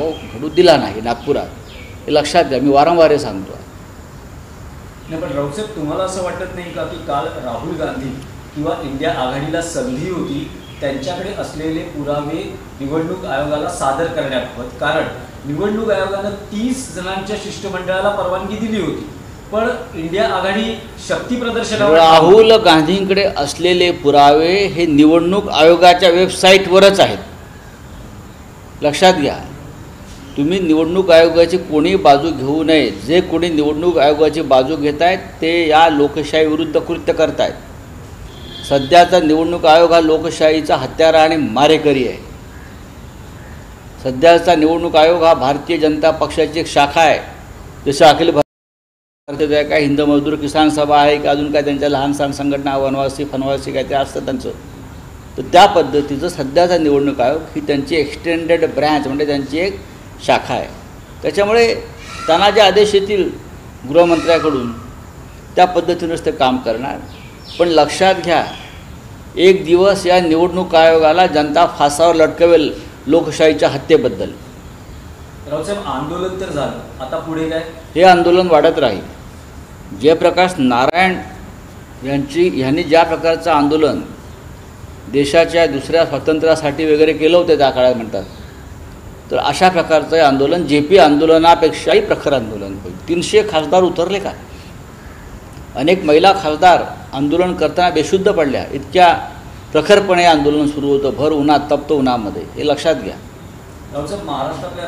पराभव घडू दिला नाही नागपुरात, हे लक्षात घ्या. मी वारंवार सांगतो. नाही, पण राऊतसाहेब तुम्हाला असं वाटत नाही का की काल राहुल गांधी किंवा इंडिया आघाडीला संधी होती, त्यांच्याकडे असलेले पुरावे निवडणूक आयोगाला सादर करण्याबाबत? कारण निवडणूक आयोगानं 30 जणांच्या शिष्टमंडळाला परवानगी दिली होती, पण इंडिया आघाडी शक्ती प्रदर्शनावर. राहुल गांधींकडे असलेले पुरावे हे निवडणूक आयोगाच्या वेबसाईटवरच आहेत, लक्षात घ्या. तुम्ही निवडणूक आयोगाची कोणी बाजू घेऊ नये. जे कोणी निवडणूक आयोगाची बाजू घेत आहेत ते या लोकशाही विरुद्ध कृत्य करत आहेत. सध्याचा निवडणूक आयोग हा लोकशाहीचा हत्यारा आणि मारेकरी आहे. सध्याचा निवडणूक आयोग हा भारतीय जनता पक्षाची एक शाखा आहे. जसं अखिल भारतीय काय हिंद मजदूर किसान सभा आहे की अजून काय त्यांच्या लहान सहान संघटना वनवासी फनवासी काय ते असतं त्यांचं. तर त्या पद्धतीचं सध्याचा निवडणूक आयोग ही त्यांची एक्सटेंडेड ब्रँच म्हणजे त्यांची एक शाखा आहे. त्याच्यामुळे त्यांना जे आदेश येतील गृहमंत्र्याकडून त्या पद्धतीनंच ते काम करणार. पण लक्षात घ्या, एक दिवस या निवडणूक आयोगाला जनता फासावर लटकवेल लोकशाहीच्या हत्येबद्दल. राऊतसाहेब, आंदोलन तर झालं, आता पुढे काय? हे आंदोलन वाढत राहील. जयप्रकाश नारायण यांनी ज्या प्रकारचं आंदोलन देशाच्या दुसऱ्या स्वातंत्र्यासाठी वगैरे केलं होतं त्या काळात म्हणतात, तर अशा प्रकारचं हे आंदोलन JP आंदोलनापेक्षाही प्रखर आंदोलन होईल. 300 खासदार उतरले का? अनेक महिला खासदार आंदोलन करताना बेशुद्ध पडल्या. इतक्या प्रखरपणे आंदोलन सुरू होतं, भर उन्हात तप्त उन्हामध्ये. हे लक्षात घ्या. राऊतसाहेब, महाराष्ट्रातल्या